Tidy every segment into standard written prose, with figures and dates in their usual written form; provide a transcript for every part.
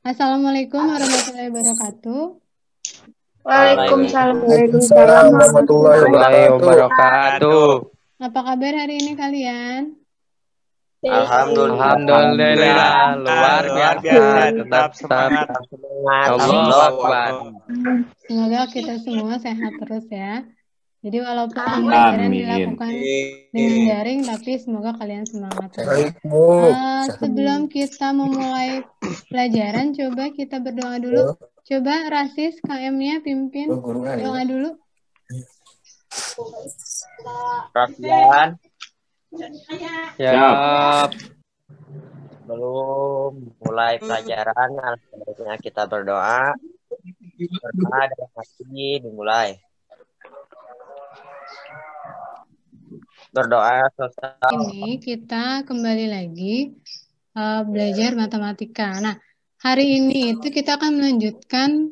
Assalamualaikum warahmatullahi wabarakatuh. Waalaikumsalam warahmatullahi wabarakatuh. Apa kabar hari ini kalian? Alhamdulillah, luar biasa, tetap semangat. Allahu Akbar. Semoga kita semua sehat terus ya. Jadi walaupun pembelajaran dilakukan dengan daring, tapi semoga kalian semangat terus. Sebelum kita memulai pelajaran, coba kita berdoa dulu. Coba Rasis, KM-nya pimpin doa dulu. Perhatian. Siap. Belum mulai pelajaran, sebaiknya kita berdoa. Berdoa dalam hati dimulai. Berdoa selesai. Ini kita kembali lagi belajar matematika. Nah, hari ini itu kita akan melanjutkan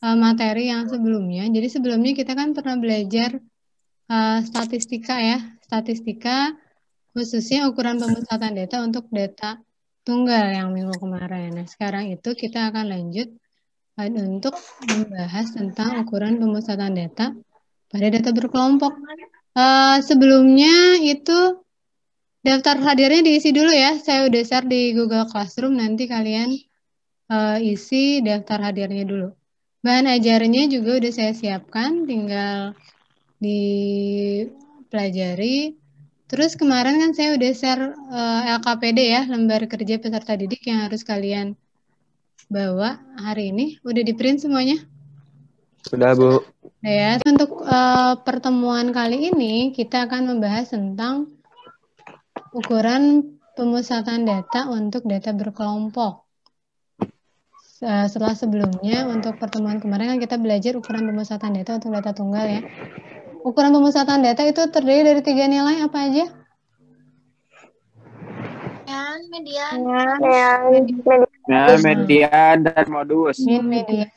materi yang sebelumnya. Jadi sebelumnya kita kan pernah belajar statistika ya. Statistika khususnya ukuran pemusatan data untuk data tunggal yang minggu kemarin. Nah, sekarang itu kita akan lanjut untuk membahas tentang ukuran pemusatan data pada data berkelompok. Sebelumnya itu daftar hadirnya diisi dulu ya. Saya udah share di Google Classroom. Nanti kalian isi daftar hadirnya dulu. Bahan ajarnya juga udah saya siapkan. Tinggal dipelajari. Terus kemarin kan saya udah share LKPD ya. Lembar kerja peserta didik yang harus kalian bawa hari ini. Udah di print semuanya? Sudah, Bu. Ya, untuk pertemuan kali ini kita akan membahas tentang ukuran pemusatan data untuk data berkelompok. Setelah sebelumnya untuk pertemuan kemarin kan kita belajar ukuran pemusatan data untuk data tunggal ya. Ukuran pemusatan data itu terdiri dari 3 nilai apa aja? median, median dan modus. Min, median.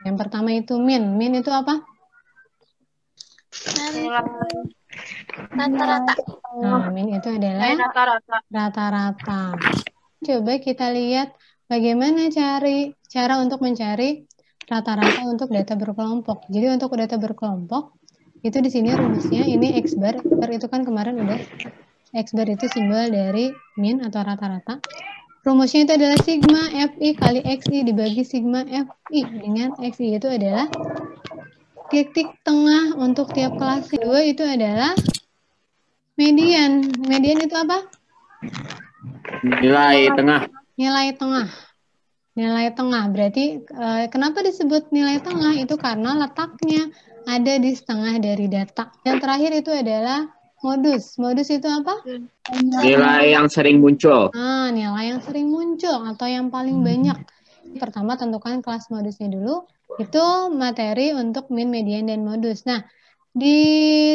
Yang pertama itu min. Min itu apa? rata-rata. Nah, min itu adalah rata-rata. Coba kita lihat bagaimana cara untuk mencari rata-rata untuk data berkelompok. Jadi untuk data berkelompok itu di sini rumusnya ini X bar. Itu kan kemarin udah. X bar itu simbol dari min atau rata-rata. Rumusnya itu adalah sigma FI kali XI dibagi sigma FI dengan XI itu adalah titik tengah untuk tiap kelas. Kedua itu adalah median. Median itu apa? Nilai tengah. Nilai tengah. Nilai tengah. Berarti kenapa disebut nilai tengah? Itu karena letaknya ada di setengah dari data. Yang terakhir itu adalah modus. Modus itu apa? Nilai yang sering muncul. Nilai yang sering muncul atau yang paling banyak. Pertama tentukan kelas modusnya dulu. Itu materi untuk min, median, dan modus. Nah, di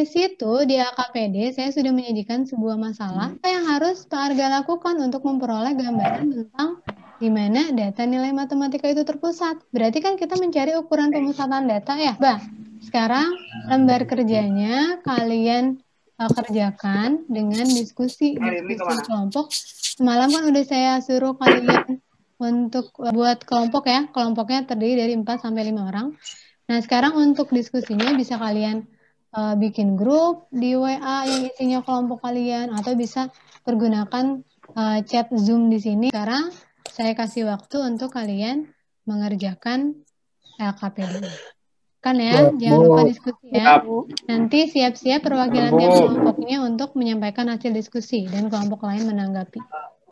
situ di LKPD saya sudah menyajikan sebuah masalah yang harus Pak Arga lakukan untuk memperoleh gambaran tentang di mana data nilai matematika itu terpusat. Berarti kan kita mencari ukuran pemusatan data ya, Bang. Sekarang lembar kerjanya kalian kerjakan dengan diskusi kelompok. Semalam kan udah saya suruh kalian untuk buat kelompok ya. Kelompoknya terdiri dari 4 sampai 5 orang. Nah, sekarang untuk diskusinya bisa kalian bikin grup di WA yang isinya kelompok kalian atau bisa pergunakan chat Zoom di sini. Sekarang saya kasih waktu untuk kalian mengerjakan LKPD. Kan ya, jangan lupa diskusi ya. Nanti siap-siap perwakilan tiap kelompoknya untuk menyampaikan hasil diskusi dan kelompok lain menanggapi.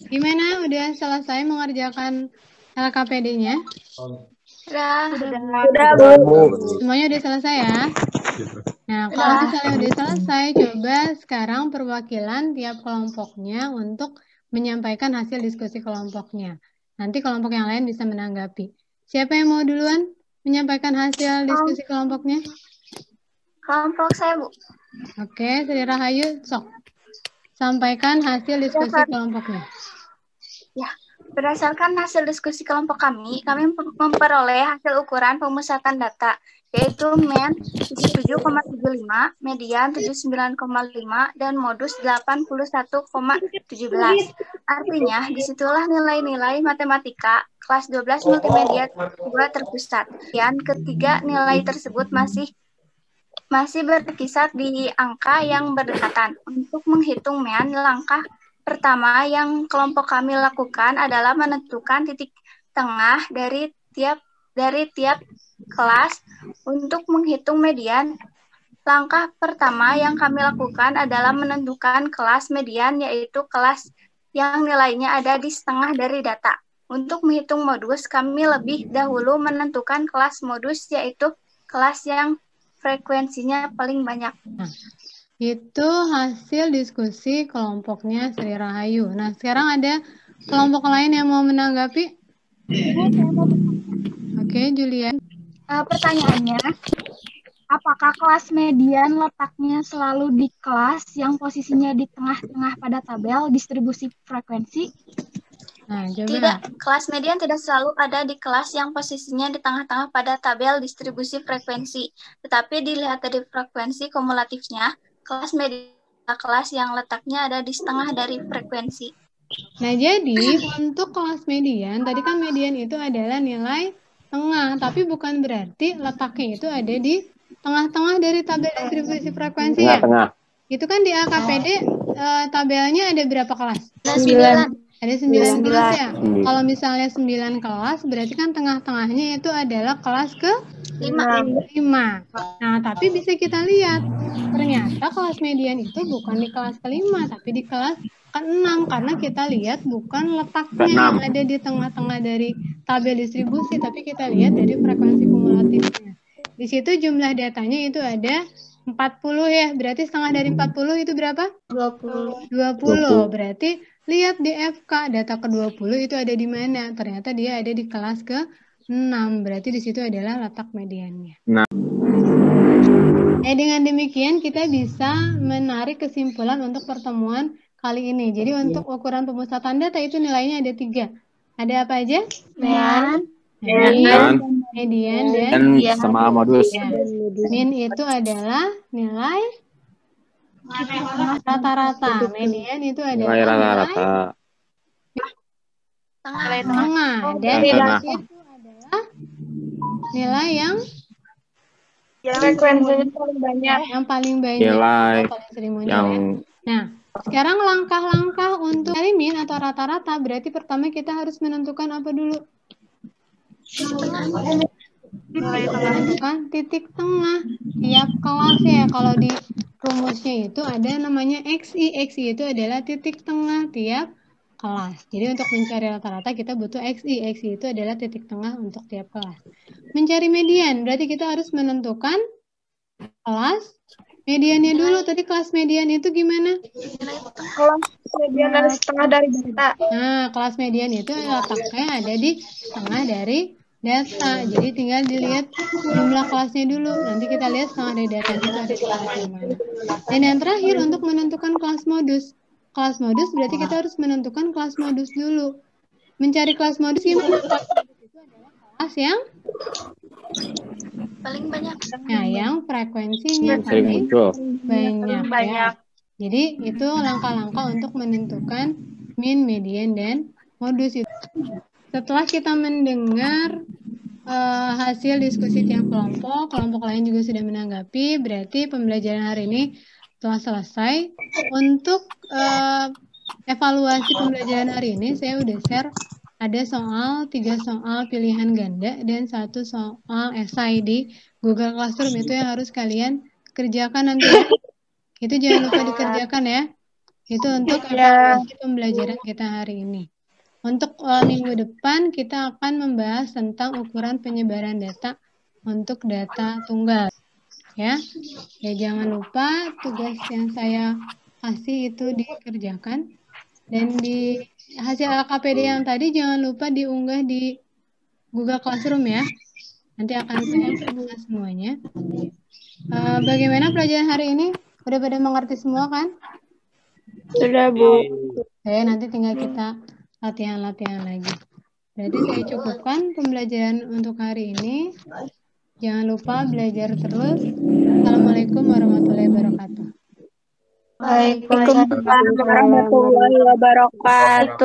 Gimana? Udah selesai mengerjakan LKPD-nya? Sudah, Bu. Semuanya udah selesai ya? Nah, kalau misalnya udah selesai, coba sekarang perwakilan tiap kelompoknya untuk menyampaikan hasil diskusi kelompoknya. Nanti kelompok yang lain bisa menanggapi. Siapa yang mau duluan menyampaikan hasil diskusi kelompoknya? kelompok saya, Bu. Oke, Sri Rahayu, sok. Sampaikan hasil diskusi kelompoknya. Ya. Berdasarkan hasil diskusi kelompok kami memperoleh hasil ukuran pemusatan data, yaitu MEN 77,75, median 79,5, dan modus 81,17. Artinya, disitulah nilai-nilai matematika kelas 12 multimedia 2 terpusat. Dan ketiga, nilai tersebut masih berkisar di angka yang berdekatan. Untuk menghitung MEN, langkah pertama yang kelompok kami lakukan adalah menentukan titik tengah dari tiap kelas. Untuk menghitung median, langkah pertama yang kami lakukan adalah menentukan kelas median, yaitu kelas yang nilainya ada di setengah dari data. Untuk menghitung modus, kami lebih dahulu menentukan kelas modus, yaitu kelas yang frekuensinya paling banyak. Itu hasil diskusi kelompoknya Sri Rahayu. Nah, sekarang ada kelompok lain yang mau menanggapi? Oke, Julian. Pertanyaannya, apakah kelas median letaknya selalu di kelas yang posisinya di tengah-tengah pada tabel distribusi frekuensi? Nah, coba. Tidak, kelas median tidak selalu ada di kelas yang posisinya di tengah-tengah pada tabel distribusi frekuensi. Tetapi dilihat dari frekuensi kumulatifnya, kelas median adalah kelas yang letaknya ada di setengah dari frekuensi. Nah, jadi untuk kelas median, tadi kan median itu adalah nilai tengah, tapi bukan berarti letaknya itu ada di tengah-tengah dari tabel distribusi frekuensi ya. Tengah-tengah. Itu kan di AKPD tabelnya ada berapa kelas? 9. Ada 9 kelas ya. Kalau misalnya 9 kelas, berarti kan tengah-tengahnya itu adalah kelas ke-5. Nah, tapi bisa kita lihat, ternyata kelas median itu bukan di kelas ke-5, tapi di kelas ke-6. Karena kita lihat bukan letaknya yang ada di tengah-tengah dari tabel distribusi, tapi kita lihat dari frekuensi kumulatifnya. Di situ jumlah datanya itu ada 40 ya. Berarti setengah dari 40 itu berapa? 20. Berarti lihat di FK, data ke-20 itu ada di mana? Ternyata dia ada di kelas ke-6. Berarti di situ adalah letak mediannya. Dengan demikian kita bisa menarik kesimpulan untuk pertemuan kali ini. Jadi untuk ukuran pemusatan data itu nilainya ada 3. Ada apa aja? Median, dan sama modus. Ya. Min itu adalah nilai rata-rata. Median itu adalah Nilai rata-rata. nilai tengah. Dan Tengah. itu adalah nilai yang Frekuensinya paling banyak. yang paling banyak. Nilai yang paling sering muncul yang ya. Nah, sekarang langkah-langkah untuk cari min atau rata-rata, berarti pertama kita harus menentukan apa dulu? Menentukan titik tengah tiap kelas ya. Kalau di rumusnya itu ada namanya XI. XI itu adalah titik tengah tiap kelas. Jadi untuk mencari rata-rata kita butuh XI. XI itu adalah titik tengah untuk tiap kelas. Mencari median, berarti kita harus menentukan kelas mediannya dulu. Tadi kelas median itu gimana? Kelas median dari setengah dari data. Nah, kelas median itu letaknya ada di setengah dari data. Jadi tinggal dilihat jumlah kelasnya dulu. Nanti kita lihat setengah dari datanya itu ada di kelas yang mana. Dan yang terakhir untuk menentukan kelas modus. Kelas modus berarti kita harus menentukan kelas modus dulu. Mencari kelas modus gimana? Kelas modus itu adalah kelas yang Paling banyak. Nah, yang frekuensinya sering paling muncul. banyak. Ya. Jadi itu langkah-langkah untuk menentukan min, median, dan modus itu. Setelah kita mendengar hasil diskusi tiap kelompok, kelompok lain juga sudah menanggapi, berarti pembelajaran hari ini telah selesai. Untuk evaluasi pembelajaran hari ini, saya udah share ada 3 soal pilihan ganda dan 1 soal esai di Google Classroom. Itu yang harus kalian kerjakan nanti ya. Itu jangan lupa dikerjakan ya. Itu untuk evaluasi pembelajaran kita hari ini. Untuk minggu depan kita akan membahas tentang ukuran penyebaran data untuk data tunggal. Ya jangan lupa tugas yang saya kasih itu dikerjakan. Dan di hasil LKPD yang tadi jangan lupa diunggah di Google Classroom ya. Nanti akan saya unggah semuanya. Bagaimana pelajaran hari ini? Udah pada mengerti semua kan? Sudah, Bu. Oke, nanti tinggal kita latihan-latihan lagi. Berarti saya cukupkan pembelajaran untuk hari ini. Jangan lupa belajar terus. Assalamualaikum warahmatullahi wabarakatuh. Waalaikumsalam warahmatullahi wabarakatuh.